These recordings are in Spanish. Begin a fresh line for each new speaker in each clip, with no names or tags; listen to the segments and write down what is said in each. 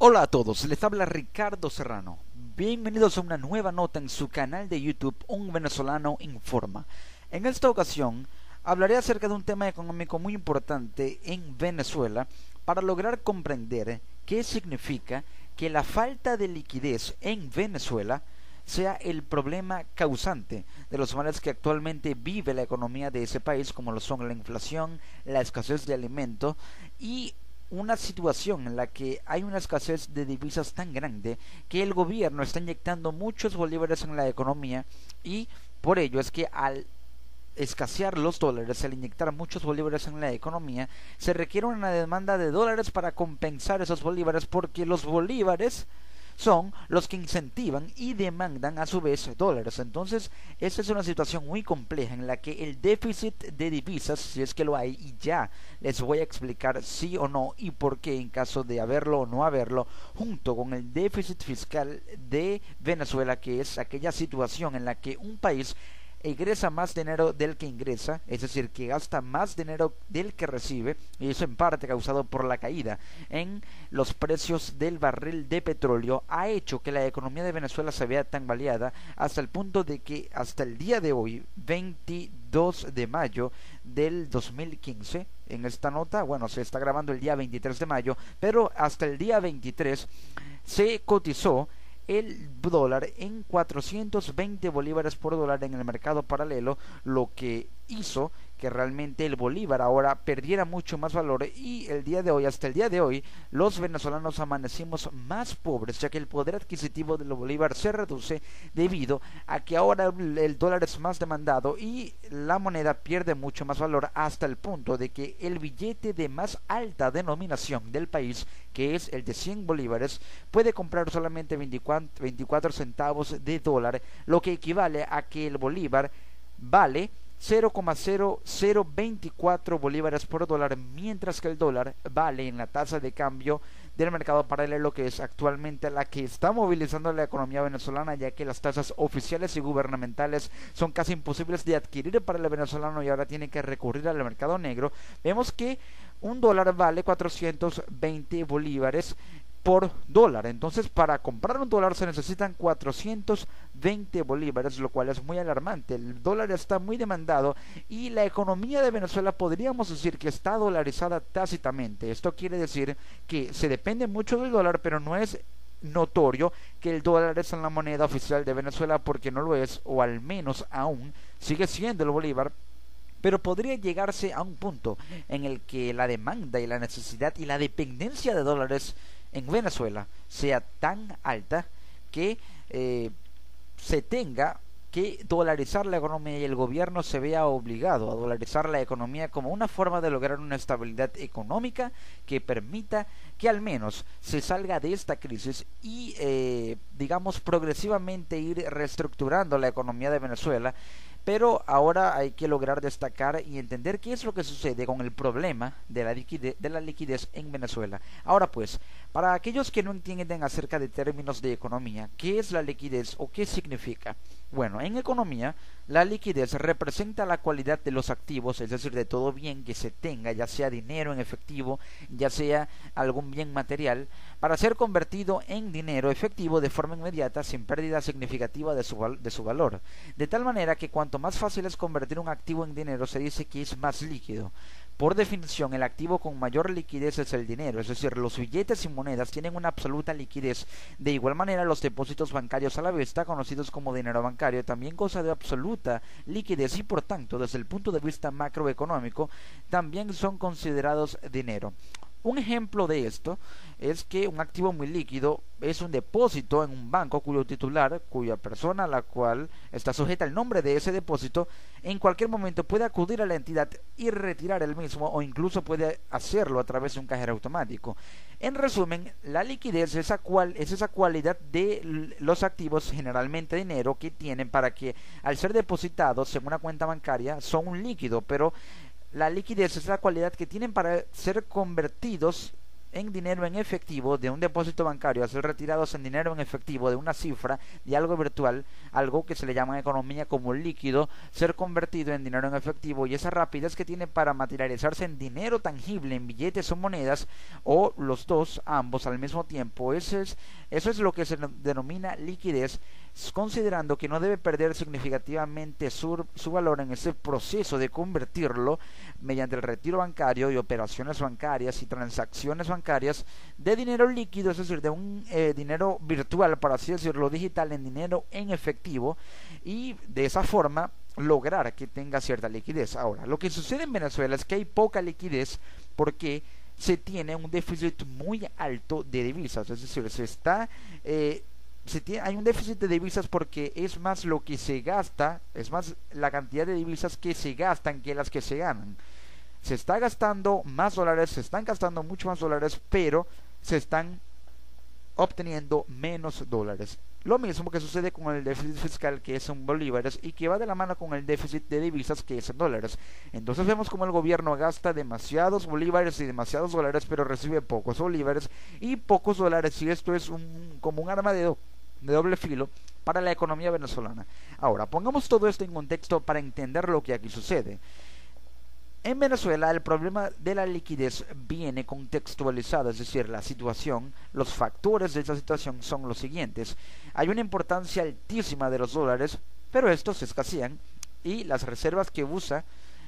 Hola a todos, les habla Ricardo Serrano. Bienvenidos a una nueva nota en su canal de YouTube, Un Venezolano Informa. En esta ocasión hablaré acerca de un tema económico muy importante en Venezuela para lograr comprender qué significa que la falta de liquidez en Venezuela sea el problema causante de los males que actualmente vive la economía de ese país, como lo son la inflación, la escasez de alimentos y una situación en la que hay una escasez de divisas tan grande que el gobierno está inyectando muchos bolívares en la economía, y por ello es que al escasear los dólares, al inyectar muchos bolívares en la economía, se requiere una demanda de dólares para compensar esos bolívares, porque los bolívares son los que incentivan y demandan a su vez dólares. Entonces, esta es una situación muy compleja en la que el déficit de divisas, si es que lo hay, y ya les voy a explicar sí o no y por qué en caso de haberlo o no haberlo, junto con el déficit fiscal de Venezuela, que es aquella situación en la que un país egresa más dinero del que ingresa, es decir, que gasta más dinero del que recibe, y eso en parte causado por la caída en los precios del barril de petróleo, ha hecho que la economía de Venezuela se vea tan baleada hasta el punto de que hasta el día de hoy, 22 de mayo del 2015, en esta nota, bueno, se está grabando el día 23 de mayo, pero hasta el día 23 se cotizó el dólar en 420 bolívares por dólar en el mercado paralelo, lo que hizo que realmente el bolívar ahora perdiera mucho más valor, y el día de hoy, hasta el día de hoy, los venezolanos amanecimos más pobres, ya que el poder adquisitivo del bolívar se reduce debido a que ahora el dólar es más demandado y la moneda pierde mucho más valor, hasta el punto de que el billete de más alta denominación del país, que es el de 100 bolívares, puede comprar solamente 24 centavos de dólar, lo que equivale a que el bolívar vale 0,0024 bolívares por dólar, mientras que el dólar vale en la tasa de cambio del mercado paralelo, que es actualmente la que está movilizando la economía venezolana, ya que las tasas oficiales y gubernamentales son casi imposibles de adquirir para el venezolano y ahora tiene que recurrir al mercado negro. Vemos que un dólar vale 420 bolívares por dólar. Entonces, para comprar un dólar se necesitan 420 bolívares, lo cual es muy alarmante. El dólar está muy demandado y la economía de Venezuela podríamos decir que está dolarizada tácitamente. Esto quiere decir que se depende mucho del dólar, pero no es notorio que el dólar es la moneda oficial de Venezuela, porque no lo es, o al menos aún sigue siendo el bolívar. Pero podría llegarse a un punto en el que la demanda y la necesidad y la dependencia de dólares en Venezuela sea tan alta que se tenga que dolarizar la economía, y el gobierno se vea obligado a dolarizar la economía como una forma de lograr una estabilidad económica que permita que al menos se salga de esta crisis y digamos progresivamente ir reestructurando la economía de Venezuela. Pero ahora hay que lograr destacar y entender qué es lo que sucede con el problema de la liquidez en Venezuela. Ahora pues, para aquellos que no entienden acerca de términos de economía, ¿qué es la liquidez o qué significa? Bueno, en economía, la liquidez representa la cualidad de los activos, es decir, de todo bien que se tenga, ya sea dinero en efectivo, ya sea algún bien material, para ser convertido en dinero efectivo de forma inmediata, sin pérdida significativa de su valor. De tal manera que cuanto más fácil es convertir un activo en dinero, se dice que es más líquido. Por definición, el activo con mayor liquidez es el dinero, es decir, los billetes y monedas tienen una absoluta liquidez. De igual manera, los depósitos bancarios a la vista, conocidos como dinero bancario, también goza de absoluta liquidez y por tanto, desde el punto de vista macroeconómico, también son considerados dinero. Un ejemplo de esto es que un activo muy líquido es un depósito en un banco cuyo titular, cuya persona a la cual está sujeta el nombre de ese depósito, en cualquier momento puede acudir a la entidad y retirar el mismo, o incluso puede hacerlo a través de un cajero automático. En resumen, la liquidez es esa cualidad de los activos, generalmente dinero, que tienen para que al ser depositados en una cuenta bancaria son un líquido, pero la liquidez es la cualidad que tienen para ser convertidos en dinero en efectivo de un depósito bancario a ser retirados en dinero en efectivo de una cifra de algo virtual, algo que se le llama en economía como líquido, ser convertido en dinero en efectivo, y esa rapidez que tiene para materializarse en dinero tangible, en billetes o monedas, o los dos, ambos al mismo tiempo. Eso es lo que se denomina liquidez, considerando que no debe perder significativamente su valor en ese proceso de convertirlo mediante el retiro bancario y operaciones bancarias y transacciones bancarias de dinero líquido, es decir, de un dinero virtual, por así decirlo, digital, en dinero en efectivo, y de esa forma lograr que tenga cierta liquidez. Ahora, lo que sucede en Venezuela es que hay poca liquidez porque se tiene un déficit muy alto de divisas, es decir, hay un déficit de divisas porque es más lo que se gasta, es más la cantidad de divisas que se gastan que las que se ganan. Se está gastando más dólares, se están gastando mucho más dólares, pero se están obteniendo menos dólares. Lo mismo que sucede con el déficit fiscal, que es en bolívares, y que va de la mano con el déficit de divisas, que es en dólares. Entonces vemos como el gobierno gasta demasiados bolívares y demasiados dólares, pero recibe pocos bolívares y pocos dólares, y esto es como un arma de doble filo para la economía venezolana. Ahora, pongamos todo esto en contexto para entender lo que aquí sucede. En Venezuela el problema de la liquidez viene contextualizado, es decir, la situación, los factores de esta situación son los siguientes. Hay una importancia altísima de los dólares, pero estos se escasean, y las reservas que usa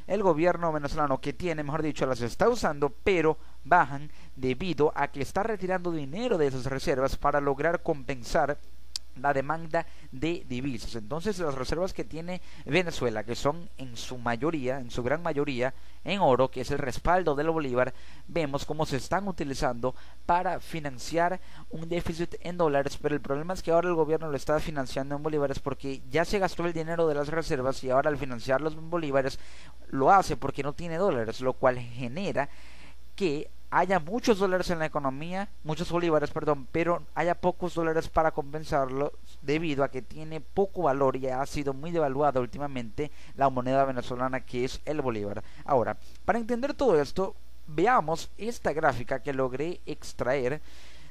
el gobierno venezolano, que tiene, mejor dicho, las está usando, pero bajan debido a que está retirando dinero de esas reservas para lograr compensar la demanda de divisas. Entonces las reservas que tiene Venezuela, que son en su mayoría, en su gran mayoría, en oro, que es el respaldo del bolívar, vemos cómo se están utilizando para financiar un déficit en dólares, pero el problema es que ahora el gobierno lo está financiando en bolívares porque ya se gastó el dinero de las reservas, y ahora al financiarlos en bolívares lo hace porque no tiene dólares, lo cual genera que haya muchos dólares en la economía, muchos bolívares, perdón, pero haya pocos dólares para compensarlo debido a que tiene poco valor y ha sido muy devaluada últimamente la moneda venezolana, que es el bolívar. Ahora, para entender todo esto, veamos esta gráfica que logré extraer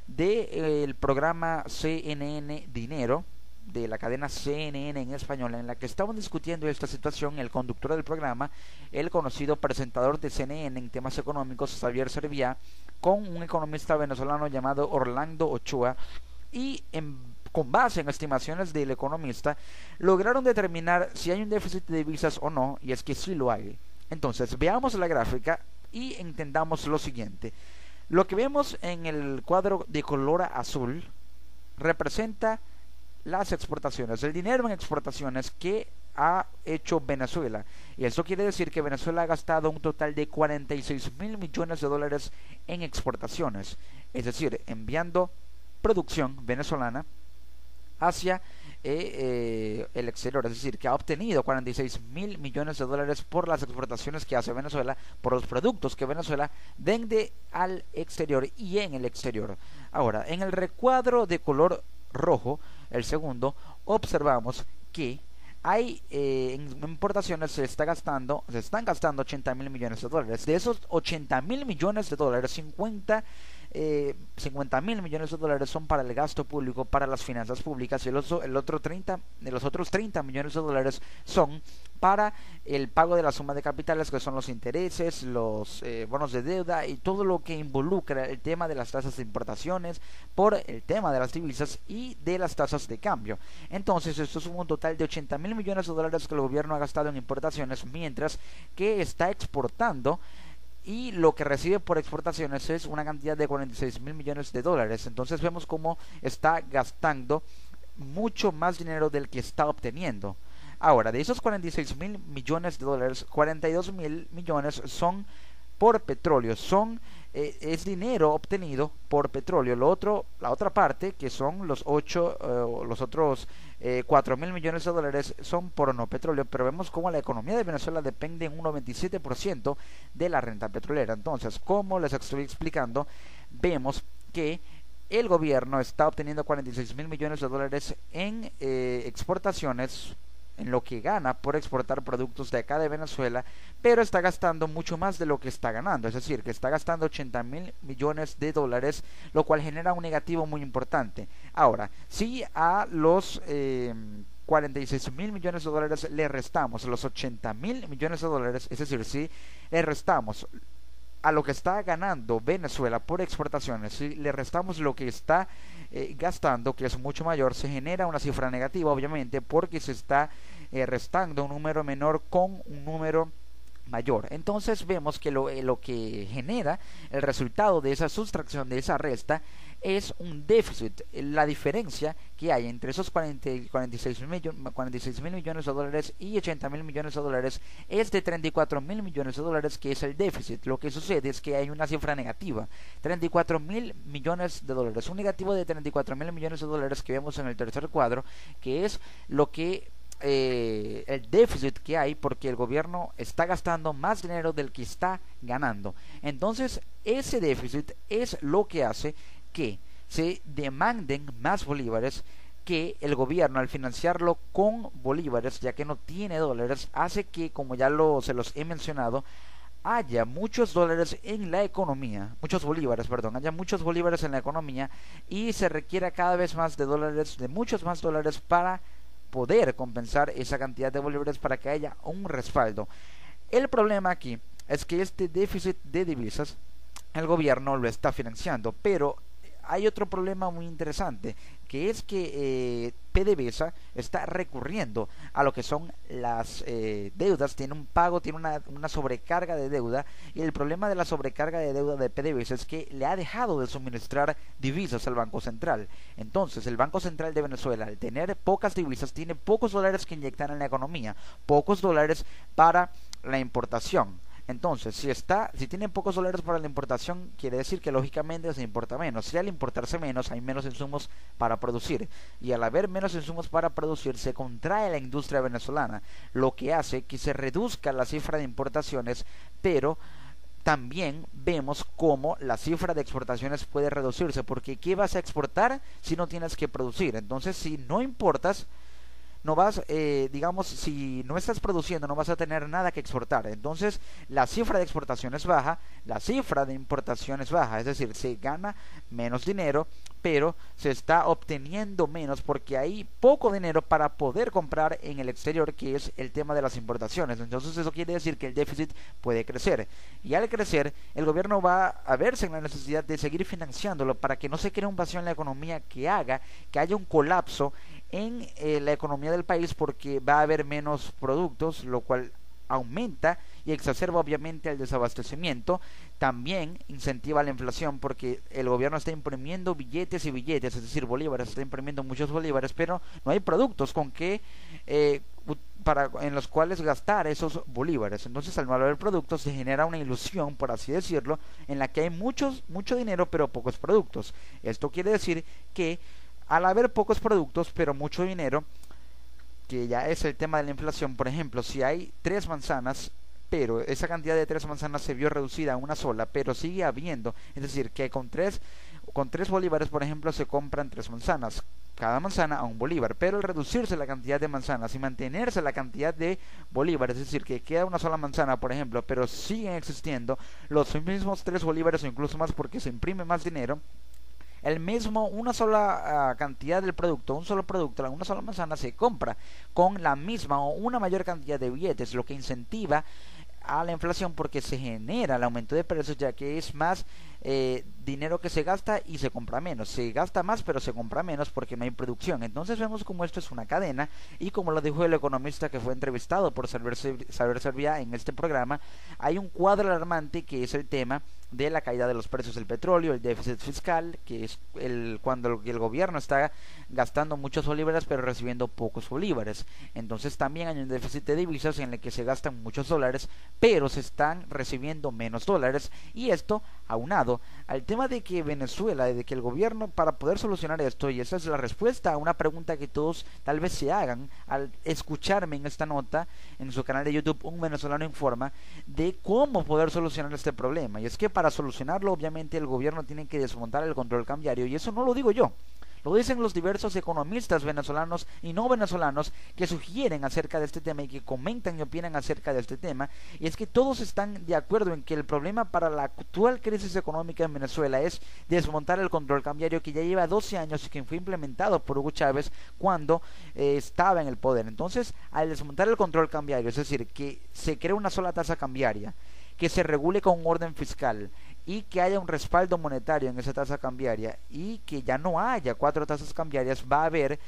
del programa CNN Dinero, de la cadena CNN en español, en la que estaban discutiendo esta situación el conductor del programa, el conocido presentador de CNN en temas económicos, Xavier Serviá, con un economista venezolano llamado Orlando Ochoa, y con base en estimaciones del economista lograron determinar si hay un déficit de divisas o no, y es que sí lo hay. Entonces veamos la gráfica y entendamos lo siguiente. Lo que vemos en el cuadro de color azul representa las exportaciones, el dinero en exportaciones que ha hecho Venezuela, y eso quiere decir que Venezuela ha gastado un total de 46.000 millones de dólares en exportaciones, es decir, enviando producción venezolana hacia el exterior, es decir, que ha obtenido 46.000 millones de dólares por las exportaciones que hace Venezuela, por los productos que Venezuela vende al exterior y en el exterior. Ahora, en el recuadro de color rojo, el segundo, observamos que hay en importaciones se están gastando 80.000 millones de dólares. De esos 80.000 millones de dólares, 50.000 millones de dólares son para el gasto público, para las finanzas públicas, y los otros 30 millones de dólares son para el pago de la suma de capitales, que son los intereses, los bonos de deuda y todo lo que involucra el tema de las tasas de importaciones, por el tema de las divisas y de las tasas de cambio. Entonces esto es un total de 80.000 millones de dólares que el gobierno ha gastado en importaciones, mientras que está exportando, y lo que recibe por exportaciones es una cantidad de 46.000 millones de dólares. Entonces vemos cómo está gastando mucho más dinero del que está obteniendo. Ahora, de esos 46.000 millones de dólares, 42.000 millones son por petróleo, es dinero obtenido por petróleo. La otra parte, que son los otros 4.000 millones de dólares, son por no petróleo, pero vemos cómo la economía de Venezuela depende en un 97% de la renta petrolera. Entonces, como les estoy explicando, vemos que el gobierno está obteniendo 46.000 millones de dólares en exportaciones en lo que gana por exportar productos de acá de Venezuela, pero está gastando mucho más de lo que está ganando, es decir, que está gastando 80.000 millones de dólares, lo cual genera un negativo muy importante. Ahora, si a los 46.000 millones de dólares le restamos los 80.000 millones de dólares, es decir, si le restamos a lo que está ganando Venezuela por exportaciones, si le restamos lo que está gastando, que es mucho mayor, se genera una cifra negativa, obviamente, porque se está restando un número menor con un número mayor. Entonces vemos que lo que genera el resultado de esa sustracción, de esa resta, es un déficit. La diferencia que hay entre esos 46 mil millones de dólares y 80.000 millones de dólares es de 34.000 millones de dólares, que es el déficit. Lo que sucede es que hay una cifra negativa, 34.000 millones de dólares, un negativo de 34.000 millones de dólares que vemos en el tercer cuadro, que es lo que el déficit que hay, porque el gobierno está gastando más dinero del que está ganando. Entonces ese déficit es lo que hace que se demanden más bolívares, que el gobierno, al financiarlo con bolívares, ya que no tiene dólares, hace que, como ya se los he mencionado, haya muchos dólares en la economía, muchos bolívares, perdón, haya muchos bolívares en la economía, y se requiera cada vez más de dólares, de muchos más dólares, para poder compensar esa cantidad de bolívares, para que haya un respaldo. El problema aquí es que este déficit de divisas el gobierno lo está financiando, pero hay otro problema muy interesante, que es que PDVSA está recurriendo a lo que son las deudas, tiene un pago, tiene una sobrecarga de deuda, y el problema de la sobrecarga de deuda de PDVSA es que le ha dejado de suministrar divisas al Banco Central. Entonces el Banco Central de Venezuela, al tener pocas divisas, tiene pocos dólares que inyectar en la economía, pocos dólares para la importación. Entonces, si tienen pocos dólares para la importación, quiere decir que lógicamente se importa menos. Si al importarse menos, hay menos insumos para producir. Y al haber menos insumos para producir, se contrae la industria venezolana, lo que hace que se reduzca la cifra de importaciones, pero también vemos cómo la cifra de exportaciones puede reducirse, porque ¿qué vas a exportar si no tienes que producir? Entonces, si no importas, no vas, digamos, si no estás produciendo, no vas a tener nada que exportar. Entonces la cifra de exportación es baja, la cifra de importación es baja, es decir, se gana menos dinero, pero se está obteniendo menos porque hay poco dinero para poder comprar en el exterior, que es el tema de las importaciones. Entonces eso quiere decir que el déficit puede crecer, y al crecer el gobierno va a verse en la necesidad de seguir financiándolo, para que no se cree un vacío en la economía que haga que haya un colapso en la economía del país, porque va a haber menos productos, lo cual aumenta y exacerba obviamente el desabastecimiento. También incentiva la inflación, porque el gobierno está imprimiendo billetes y billetes, es decir, bolívares, está imprimiendo muchos bolívares, pero no hay productos con que en los cuales gastar esos bolívares. Entonces, al no haber productos, se genera una ilusión, por así decirlo, en la que hay mucho dinero pero pocos productos. Esto quiere decir que al haber pocos productos pero mucho dinero, que ya es el tema de la inflación, por ejemplo, si hay 3 manzanas, pero esa cantidad de 3 manzanas se vio reducida a una sola, pero sigue habiendo, es decir, que con 3 bolívares, por ejemplo, se compran 3 manzanas, cada manzana a un bolívar, pero al reducirse la cantidad de manzanas y mantenerse la cantidad de bolívares, es decir, que queda una sola manzana, por ejemplo, pero siguen existiendo los mismos 3 bolívares o incluso más, porque se imprime más dinero, una sola cantidad del producto, un solo producto, una sola manzana se compra con la misma o una mayor cantidad de billetes, lo que incentiva a la inflación, porque se genera el aumento de precios, ya que es más dinero que se gasta y se compra menos. Se gasta más pero se compra menos porque no hay producción. Entonces vemos como esto es una cadena, y como lo dijo el economista que fue entrevistado por Saber Servia en este programa, hay un cuadro alarmante, que es el tema de la caída de los precios del petróleo, el déficit fiscal, que es cuando el gobierno está gastando muchos bolívares pero recibiendo pocos bolívares. Entonces también hay un déficit de divisas en el que se gastan muchos dólares pero se están recibiendo menos dólares, y esto aunado al tema de que Venezuela, de que el gobierno, para poder solucionar esto, y esa es la respuesta a una pregunta que todos tal vez se hagan al escucharme en esta nota en su canal de YouTube, Un Venezolano Informa, de cómo poder solucionar este problema. Y es que para solucionarlo, obviamente, el gobierno tiene que desmontar el control cambiario, y eso no lo digo yo, Lo dicen los diversos economistas venezolanos y no venezolanos que sugieren acerca de este tema y que comentan y opinan acerca de este tema, y es que todos están de acuerdo en que el problema para la actual crisis económica en Venezuela es desmontar el control cambiario que ya lleva 12 años y que fue implementado por Hugo Chávez cuando estaba en el poder. Entonces, al desmontar el control cambiario, es decir, que se cree una sola tasa cambiaria, que se regule con un orden fiscal y que haya un respaldo monetario en esa tasa cambiaria y que ya no haya 4 tasas cambiarias, va a haber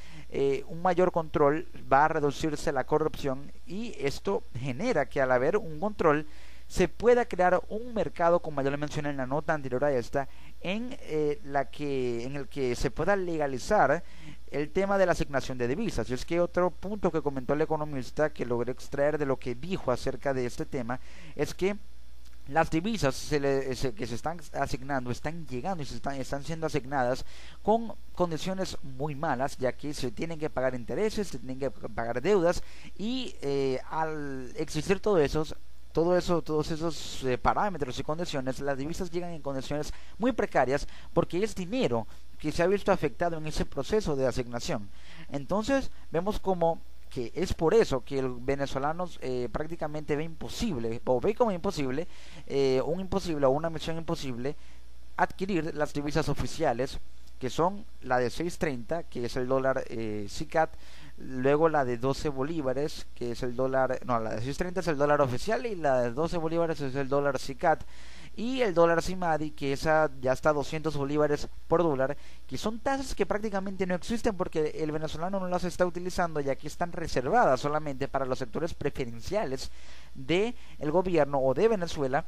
un mayor control, va a reducirse la corrupción, y esto genera que al haber un control se pueda crear un mercado, como yo le mencioné en la nota anterior a esta, en el que se pueda legalizar el tema de la asignación de divisas. Y es que otro punto que comentó el economista, que logré extraer de lo que dijo acerca de este tema, es que las divisas que se están asignando, están llegando y están siendo asignadas con condiciones muy malas, ya que se tienen que pagar intereses, se tienen que pagar deudas, y al existir todos esos parámetros y condiciones, las divisas llegan en condiciones muy precarias porque es dinero que se ha visto afectado en ese proceso de asignación. Entonces vemos como que es por eso que el venezolano prácticamente ve imposible, o ve como imposible, un imposible o una misión imposible, adquirir las divisas oficiales, que son la de 6.30, que es el dólar SICAT, luego la de 12 bolívares, que es el dólar, no, la de 6.30 es el dólar oficial, y la de 12 bolívares es el dólar SICAT, y el dólar SIMADI, que esa ya está a 200 bolívares por dólar, que son tasas que prácticamente no existen porque el venezolano no las está utilizando, ya que están reservadas solamente para los sectores preferenciales del gobierno o de Venezuela,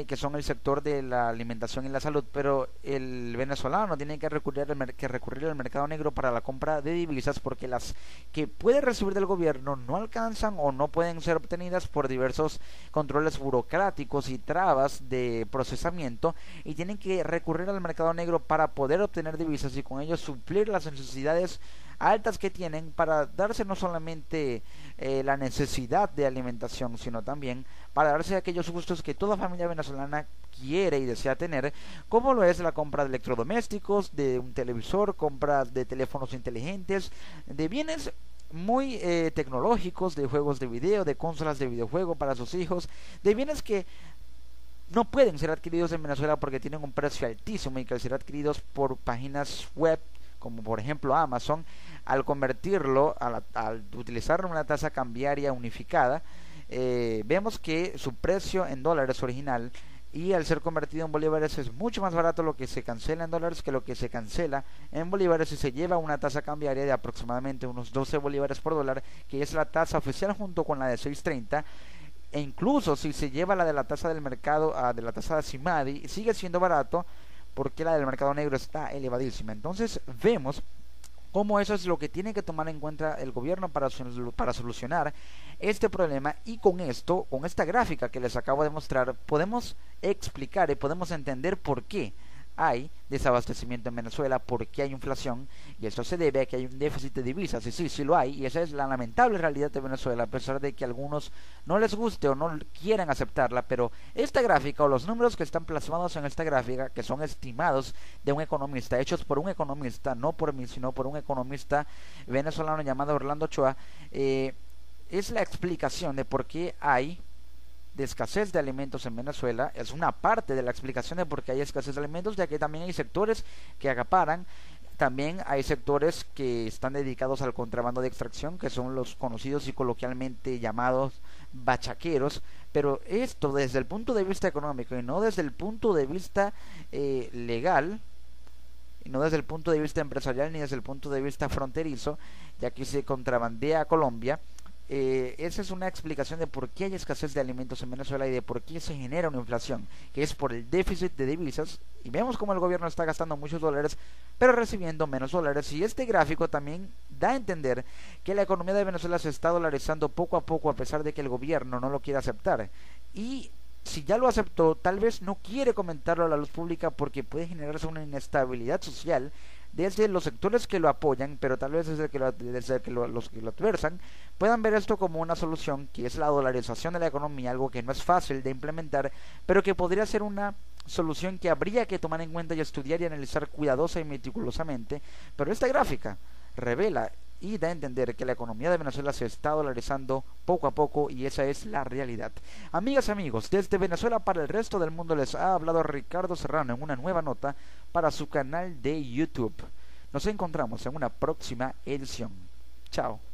que son el sector de la alimentación y la salud. Pero el venezolano tiene que recurrir al mercado negro para la compra de divisas, porque las que puede recibir del gobierno no alcanzan o no pueden ser obtenidas por diversos controles burocráticos y trabas de procesamiento, y tienen que recurrir al mercado negro para poder obtener divisas y con ello suplir las necesidades altas que tienen, para darse no solamente la necesidad de alimentación, sino también para darse aquellos gustos que toda familia venezolana quiere y desea tener, como lo es la compra de electrodomésticos, de un televisor, compra de teléfonos inteligentes, de bienes muy tecnológicos, de juegos de video, de consolas de videojuego para sus hijos, de bienes que no pueden ser adquiridos en Venezuela porque tienen un precio altísimo, y que al ser adquiridos por páginas web como por ejemplo Amazon, al convertirlo, al utilizar una tasa cambiaria unificada, vemos que su precio en dólares original, y al ser convertido en bolívares, es mucho más barato lo que se cancela en dólares que lo que se cancela en bolívares, y se lleva una tasa cambiaria de aproximadamente unos 12 bolívares por dólar, que es la tasa oficial junto con la de 6.30. E incluso si se lleva la de la tasa del mercado, de la tasa de Simadi, sigue siendo barato porque la del mercado negro está elevadísima. Entonces vemos cómo eso es lo que tiene que tomar en cuenta el gobierno para solucionar este problema. Y con esto, con esta gráfica que les acabo de mostrar, podemos explicar y podemos entender por qué hay desabastecimiento en Venezuela, por qué hay inflación, y esto se debe a que hay un déficit de divisas. Y sí lo hay, y esa es la lamentable realidad de Venezuela, a pesar de que a algunos no les guste o no quieran aceptarla. Pero esta gráfica, o los números que están plasmados en esta gráfica, que son estimados de un economista, hechos por un economista, no por mí, sino por un economista venezolano llamado Orlando Ochoa, es la explicación de por qué hay de escasez de alimentos en Venezuela. Es una parte de la explicación de por qué hay escasez de alimentos, ya que también hay sectores que acaparan, también hay sectores que están dedicados al contrabando de extracción, que son los conocidos y coloquialmente llamados bachaqueros. Pero esto desde el punto de vista económico y no desde el punto de vista legal, y no desde el punto de vista empresarial ni desde el punto de vista fronterizo, ya que se contrabandea a Colombia. Esa es una explicación de por qué hay escasez de alimentos en Venezuela y de por qué se genera una inflación, que es por el déficit de divisas. Y vemos como el gobierno está gastando muchos dólares pero recibiendo menos dólares. Y este gráfico también da a entender que la economía de Venezuela se está dolarizando poco a poco, a pesar de que el gobierno no lo quiere aceptar. Y si ya lo aceptó, tal vez no quiere comentarlo a la luz pública porque puede generarse una inestabilidad social desde los sectores que lo apoyan, pero tal vez desde los que lo adversan puedan ver esto como una solución, que es la dolarización de la economía, algo que no es fácil de implementar, pero que podría ser una solución que habría que tomar en cuenta y estudiar y analizar cuidadosa y meticulosamente, pero esta gráfica revela y da a entender que la economía de Venezuela se está dolarizando poco a poco y esa es la realidad. Amigas y amigos, desde Venezuela para el resto del mundo les ha hablado Ricardo Serrano en una nueva nota para su canal de YouTube. Nos encontramos en una próxima edición. Chao.